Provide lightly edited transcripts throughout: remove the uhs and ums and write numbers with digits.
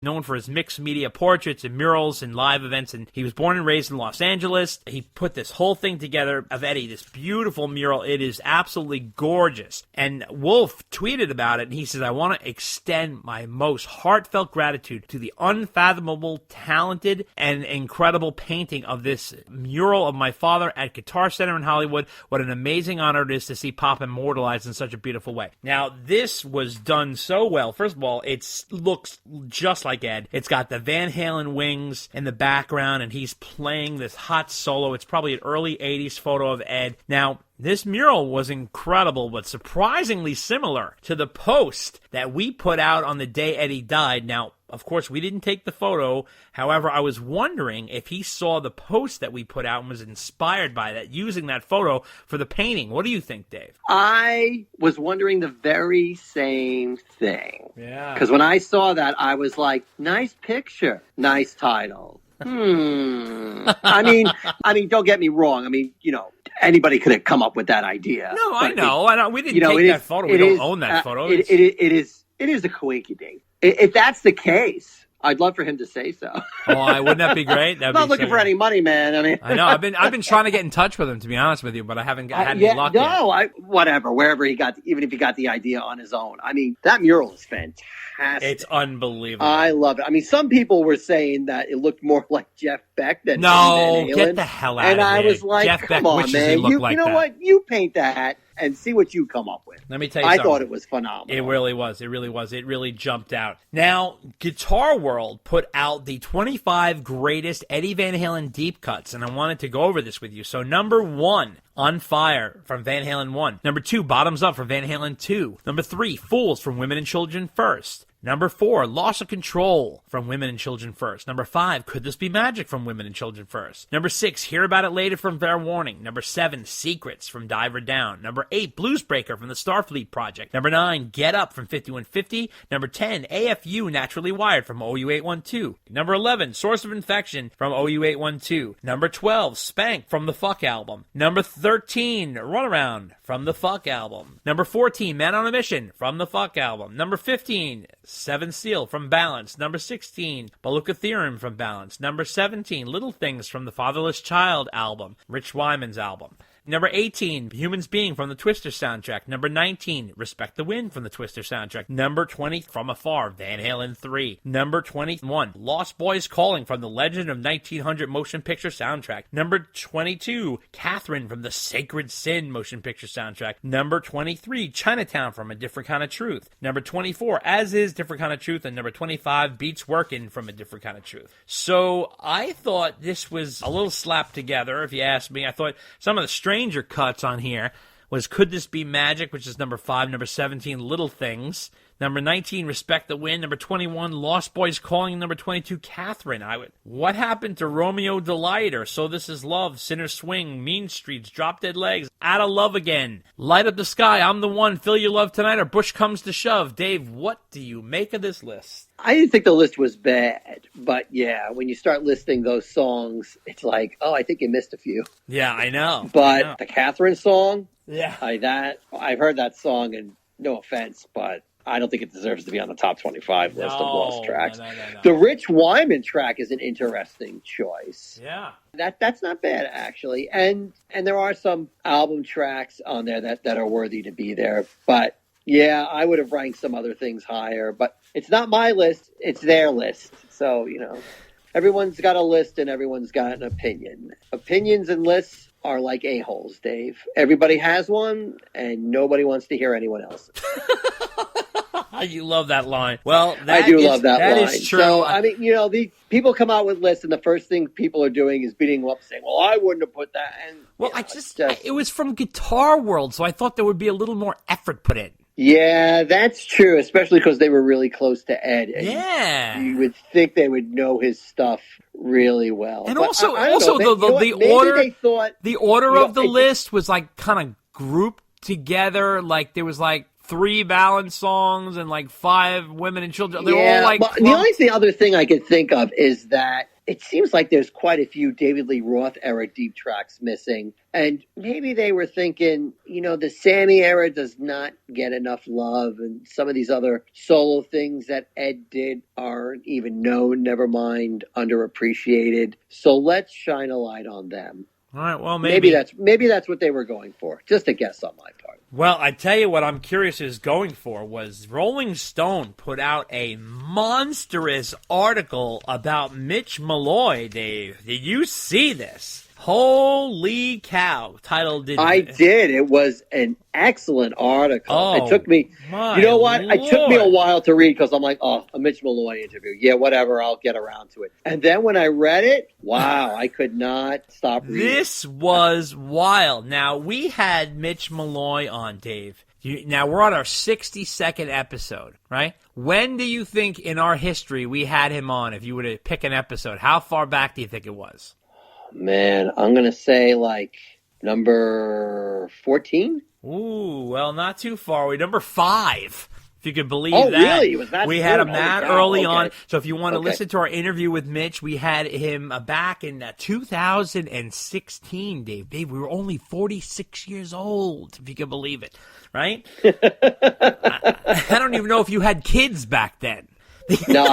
known for his mixed media portraits and murals and live events, and he was born and raised in Los Angeles. He put this whole thing together of Eddie, this beautiful mural. It is absolutely gorgeous. And Wolf tweeted about it, and he says, I want to extend my most heartfelt gratitude to the unfathomable, talented, and incredible painting of this mural of my father at Guitar Center in Hollywood. What an amazing honor it is to see Pop immortalized in such a beautiful way. Now, this was done so well. First of all, it looks just like Ed. It's got the Van Halen wings in the background, and he's playing this hot solo. It's probably an early 80s photo of Ed. Now, this mural was incredible, but surprisingly similar to the post that we put out on the day Eddie died. Now, of course, we didn't take the photo. However, I was wondering if he saw the post that we put out and was inspired by that, using that photo for the painting. What do you think, Dave? I was wondering the very same thing. Yeah. Because when I saw that, I was like, nice picture, nice title. I mean, don't get me wrong. I mean, anybody could have come up with that idea. No, I know. We didn't take that photo. We don't own that photo. It is a coinky-dink. If that's the case, I'd love for him to say so. Wouldn't that be great? I'm not looking for any money, man. I mean, I know. I've been trying to get in touch with him, to be honest with you, but I haven't had any luck yet. No, whatever. Wherever he got, even if he got the idea on his own. I mean, that mural is fantastic. It's unbelievable. I love it. I mean, some people were saying that it looked more like Jeff Beck than Van Halen. Get the hell out of here. And I was like, Jeff come Beck, on, man. You know what? You paint that and see what you come up with. Let me tell you something. I thought it was phenomenal. It really was. It really was. It really jumped out. Now, Guitar World put out the 25 greatest Eddie Van Halen deep cuts, and I wanted to go over this with you. So, number 1, On Fire from Van Halen 1. Number 2, Bottoms Up from Van Halen 2. Number 3, Fools from Women and Children First. Number 4, Loss of Control from Women and Children First. Number 5, Could This Be Magic from Women and Children First. Number 6, Hear About It Later from Fair Warning. Number 7, Secrets from Diver Down. Number 8, Bluesbreaker from the Starfleet Project. Number 9, Get Up from 5150. Number 10, AFU Naturally Wired from OU812. Number 11, Source of Infection from OU812. Number 12, Spank from the Fuck album. Number 13, Runaround from the Fuck album. Number 14, Man on a Mission from the Fuck album. Number 15, Seven Seal from Balance. Number 16, Baluka Theorem from Balance. Number 17, Little Things from the Fatherless Child album, Rich Wyman's album. Number 18, Humans Being from the Twister soundtrack. Number 19, Respect the Wind from the Twister soundtrack. Number 20, From Afar, Van Halen 3. Number 21, Lost Boys Calling from the Legend of 1900 motion picture soundtrack. Number 22, Catherine from the Sacred Sin motion picture soundtrack. Number 23, Chinatown from A Different Kind of Truth. Number 24, As Is, Different Kind of Truth. And number 25, Beats Workin' from A Different Kind of Truth. So I thought this was a little slapped together, if you ask me. I thought some of the stranger cuts on here was Could This Be Magic, which is number 5. Number 17, Little Things. Number 19, Respect the Wind. Number 21, Lost Boys Calling. Number 22, Catherine. What happened to Romeo Delight or So This Is Love, Sinner Swing, Mean Streets, Drop Dead Legs, Out of Love Again, Light Up the Sky, I'm the One, Feel Your Love Tonight, or Push Comes to Shove? Dave, what do you make of this list? I didn't think the list was bad, but yeah, when you start listing those songs, it's like, oh, I think you missed a few. Yeah, I know. But the Catherine song, yeah, I've heard that song, and no offense, but I don't think it deserves to be on the top 25 list of lost tracks. No. The Rich Wyman track is an interesting choice. Yeah. That's not bad, actually. And there are some album tracks on there that are worthy to be there. But, yeah, I would have ranked some other things higher. But it's not my list. It's their list. So, everyone's got a list and everyone's got an opinion. Opinions and lists are like a-holes, Dave. Everybody has one, and nobody wants to hear anyone else. You love that line. Well, I do love that line. That is true. So, I mean, the people come out with lists, and the first thing people are doing is beating them up, saying, well, I wouldn't have put that. And, well, it was from Guitar World, so I thought there would be a little more effort put in. Yeah, that's true, especially because they were really close to Ed. And yeah. You would think they would know his stuff really well. And but also the order of the list was like kind of grouped together. Like there was like 3 Balance songs and like 5 Women and Children. They're all like. Well, the only other thing I could think of is that it seems like there's quite a few David Lee Roth era deep tracks missing. And maybe they were thinking, the Sammy era does not get enough love. And some of these other solo things that Ed did aren't even known, never mind underappreciated. So let's shine a light on them. All right, well, maybe that's what they were going for. Just a guess on my part. Well, I tell you what I'm curious is going for was Rolling Stone put out a monstrous article about Mitch Malloy, Dave. Did you see this? Holy cow. Titled... I did. It was an excellent article. Oh, it took me... You know what? Lord. It took me a while to read because I'm like, a Mitch Malloy interview. Yeah, whatever. I'll get around to it. And then when I read it, wow, I could not stop reading. This was wild. Now, we had Mitch Malloy on, Dave. Now, we're on our 62nd episode, right? When do you think in our history we had him on, if you were to pick an episode? How far back do you think it was? Man, I'm going to say like number 14. Ooh, well, not too far away. Number 5, if you could believe that. Oh, really? Was that we soon? had him that early on. So if you want to Okay. listen to our interview with Mitch, we had him back in 2016, Dave. Dave, we were only 46 years old, if you can believe it, right? I don't even know if you had kids back then. No,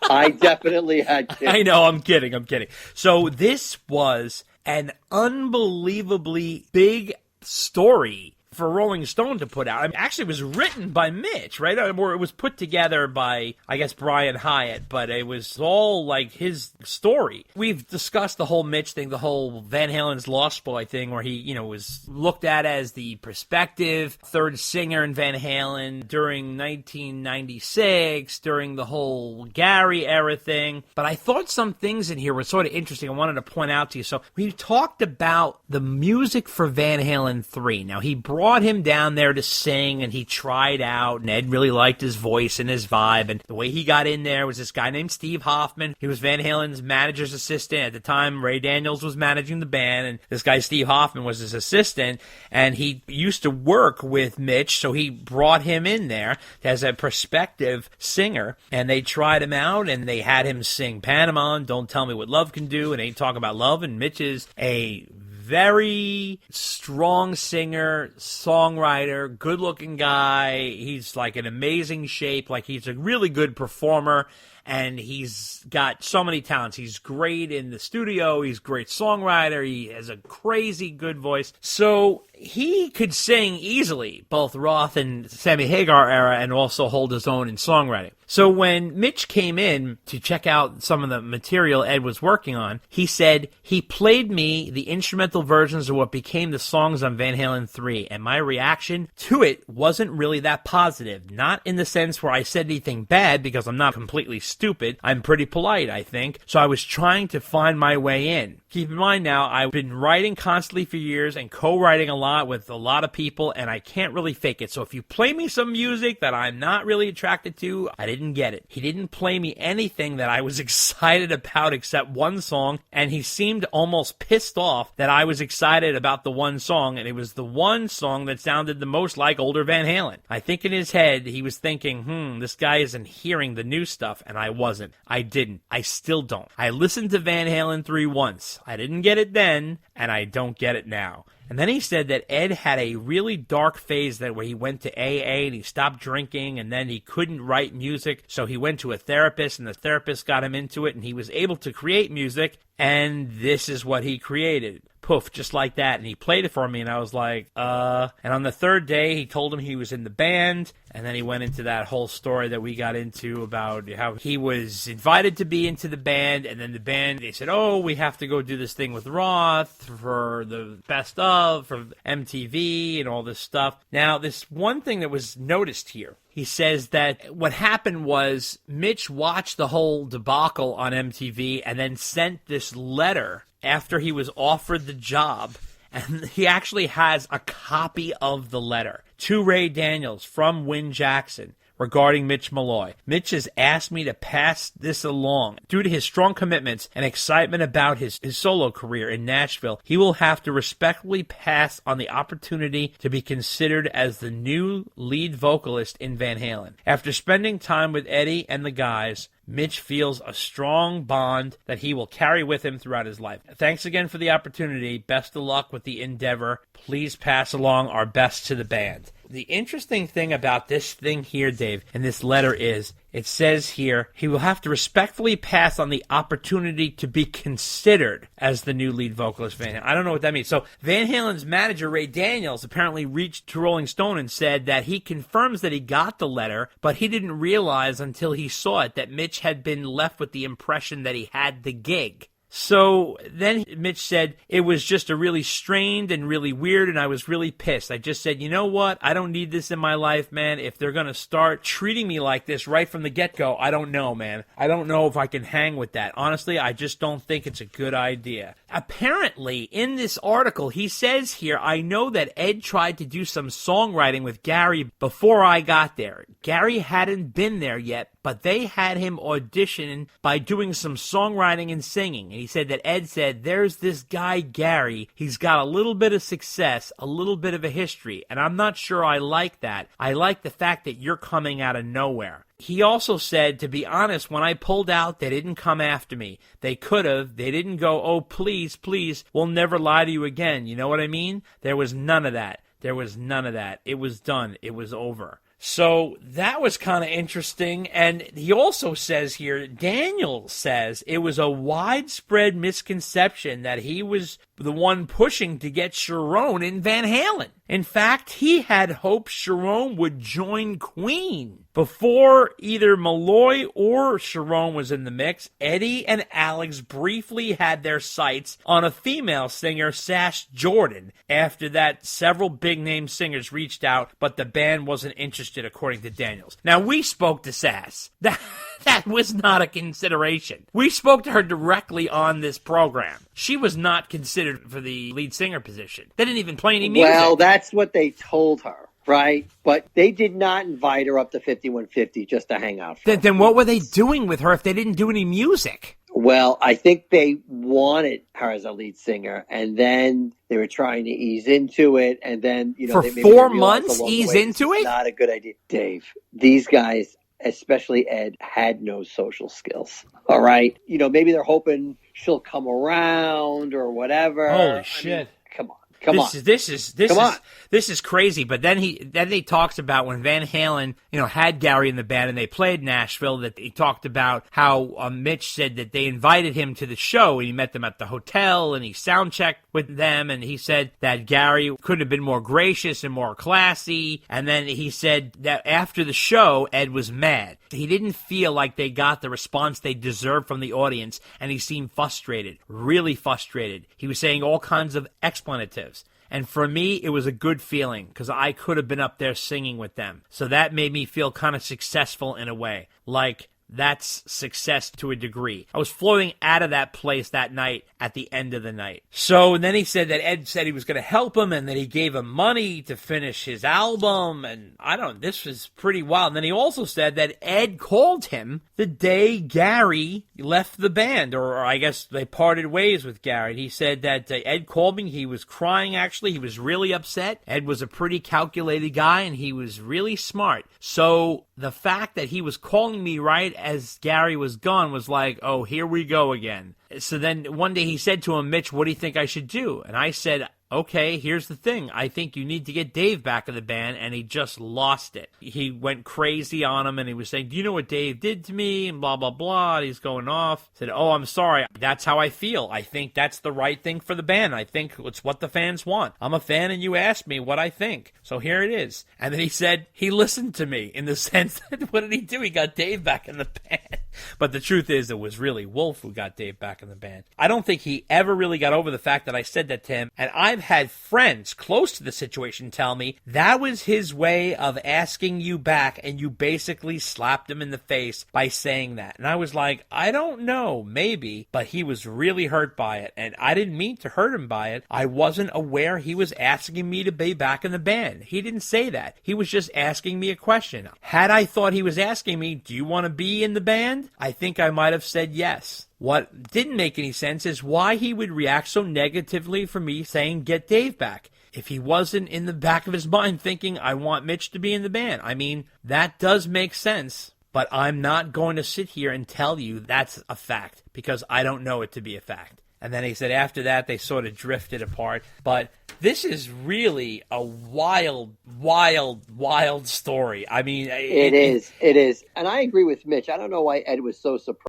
I definitely had kids. I know, I'm kidding. So this was an unbelievably big story for Rolling Stone to put out. I mean, actually, it was written by Mitch, right? Or it was put together by, I guess, Brian Hyatt, but it was all like his story. We've discussed the whole Mitch thing, the whole Van Halen's Lost Boy thing, where he, was looked at as the prospective third singer in Van Halen during 1996, during the whole Gary era thing. But I thought some things in here were sort of interesting I wanted to point out to you. So we talked about the music for Van Halen 3. Now, he brought him down there to sing, and he tried out, and Ed really liked his voice and his vibe, and the way he got in there was this guy named Steve Hoffman. He was Van Halen's manager's assistant. At the time, Ray Daniels was managing the band, and this guy Steve Hoffman was his assistant, and he used to work with Mitch, so he brought him in there as a prospective singer, and they tried him out, and they had him sing Panama and Don't Tell Me What Love Can Do, and Ain't Talking About Love, and Mitch is a very strong singer, songwriter, good-looking guy. He's like in amazing shape. Like, he's a really good performer, and he's got so many talents. He's great in the studio. He's a great songwriter. He has a crazy good voice. So he could sing easily, both Roth and Sammy Hagar era, and also hold his own in songwriting. So when Mitch came in to check out some of the material Ed was working on, he said, he played me the instrumental versions of what became the songs on Van Halen 3, and my reaction to it wasn't really that positive. Not in the sense where I said anything bad, because I'm not completely stupid. I'm pretty polite, I think. So I was trying to find my way in. Keep in mind now, I've been writing constantly for years and co-writing a lot with a lot of people, and I can't really fake it. So if you play me some music that I'm not really attracted to, I didn't get it. He didn't play me anything that I was excited about except one song, and he seemed almost pissed off that I was excited about the one song, and it was the one song that sounded the most like older Van Halen. I think in his head, he was thinking, this guy isn't hearing the new stuff, and I wasn't. I didn't. I still don't. I listened to Van Halen 3 once. I didn't get it then, and I don't get it now. And then he said that Ed had a really dark phase where he went to AA and he stopped drinking, and then he couldn't write music, so he went to a therapist, and the therapist got him into it, and he was able to create music, and this is what he created. Poof, just like that. And he played it for me, and I was like, And on the third day, he told him he was in the band, and then he went into that whole story that we got into about how he was invited to be into the band, and then the band, they said, we have to go do this thing with Roth for the best of, for MTV, and all this stuff. Now, this one thing that was noticed here, he says that what happened was Mitch watched the whole debacle on MTV and then sent this letter after he was offered the job, and he actually has a copy of the letter to Ray Daniels from Win Jackson regarding Mitch Malloy. Mitch has asked me to pass this along. Due to his strong commitments and excitement about his solo career in Nashville, he will have to respectfully pass on the opportunity to be considered as the new lead vocalist in Van Halen. After spending time with Eddie and the guys, Mitch feels a strong bond that he will carry with him throughout his life. Thanks again for the opportunity. Best of luck with the endeavor. Please pass along our best to the band. The interesting thing about this thing here, Dave, in this letter is, it says here, he will have to respectfully pass on the opportunity to be considered as the new lead vocalist of Van Halen. I don't know what that means. So Van Halen's manager, Ray Daniels, apparently reached to Rolling Stone and said that he confirms that he got the letter, but he didn't realize until he saw it that Mitch had been left with the impression that he had the gig. So then Mitch said, it was just a really strained and really weird, and I was really pissed. I just said, you know what? I don't need this in my life, man. If they're going to start treating me like this right from the get-go, I don't know, man. I don't know if I can hang with that. Honestly, I just don't think it's a good idea. Apparently, in this article, he says here, I know that Ed tried to do some songwriting with Gary before I got there. Gary hadn't been there yet, but they had him audition by doing some songwriting and singing. And he said that Ed said, there's this guy, Gary. He's got a little bit of success, a little bit of a history, and I'm not sure I like that. I like the fact that you're coming out of nowhere. He also said, to be honest, when I pulled out, they didn't come after me. They could have. They didn't go, oh, please, please, we'll never lie to you again. You know what I mean? There was none of that. There was none of that. It was done. It was over. So that was kind of interesting. And he also says here, Daniel says it was a widespread misconception that he was the one pushing to get Sharon in Van Halen. In fact, he had hoped Sharon would join Queen. Before either Malloy or Sharon was in the mix, Eddie and Alex briefly had their sights on a female singer, Sash Jordan. After that, several big-name singers reached out, but the band wasn't interested, according to Daniels. Now, we spoke to Sash. That was not a consideration. We spoke to her directly on this program. She was not considered for the lead singer position. They didn't even play any music. Well, that's what they told her, right? But they did not invite her up to 5150 just to hang out. Then what were they doing with her if they didn't do any music? Well, I think they wanted her as a lead singer, and then they were trying to ease into it, and then, you know, for 4 months, ease into it? Not a good idea. Dave, these guys, especially Ed, had no social skills. All right? You know, maybe they're hoping she'll come around or whatever. Holy shit. Come on. Come on. This is crazy. But then he talks about when Van Halen, you know, had Gary in the band and they played Nashville, that he talked about how Mitch said that they invited him to the show and he met them at the hotel and he sound checked with them, and he said that Gary couldn't have been more gracious and more classy. And then he said that after the show, Ed was mad. He didn't feel like they got the response they deserved from the audience, and he seemed frustrated, really frustrated. He was saying all kinds of expletives. And for me, it was a good feeling because I could have been up there singing with them. So that made me feel kind of successful in a way. Like, that's success to a degree. I was floating out of that place that night at the end of the night. So and then he said that Ed said he was going to help him and that he gave him money to finish his album. And this was pretty wild. And then he also said that Ed called him the day Gary left the band, or I guess they parted ways with Gary. He said that Ed called me. He was crying, actually. He was really upset. Ed was a pretty calculated guy, and he was really smart. So the fact that he was calling me right as Gary was gone was like, oh, here we go again. So then one day he said to him, Mitch, what do you think I should do? And I said, okay, here's the thing. I think you need to get Dave back in the band, and he just lost it. He went crazy on him, and he was saying, do you know what Dave did to me? And blah, blah, blah. And he's going off. Said, oh, I'm sorry. That's how I feel. I think that's the right thing for the band. I think it's what the fans want. I'm a fan, and you asked me what I think. So here it is. And then he said he listened to me in the sense that, what did he do? He got Dave back in the band. But the truth is, it was really Wolf who got Dave back in the band. I don't think he ever really got over the fact that I said that to him, and I've had friends close to the situation tell me that was his way of asking you back, and you basically slapped him in the face by saying that. And I was like, I don't know, maybe, but he was really hurt by it, and I didn't mean to hurt him by it. I wasn't aware he was asking me to be back in the band. He didn't say that. He was just asking me a question. Had I thought he was asking me, do you want to be in the band? I think I might have said yes. What didn't make any sense is why he would react so negatively for me saying get Dave back. If he wasn't in the back of his mind thinking I want Mitch to be in the band. I mean, that does make sense. but I'm not going to sit here and tell you that's a fact because I don't know it to be a fact. And then he said after that they sort of drifted apart. But this is really a wild, wild, wild story. I mean, it is. And I agree with Mitch. I don't know why Ed was so surprised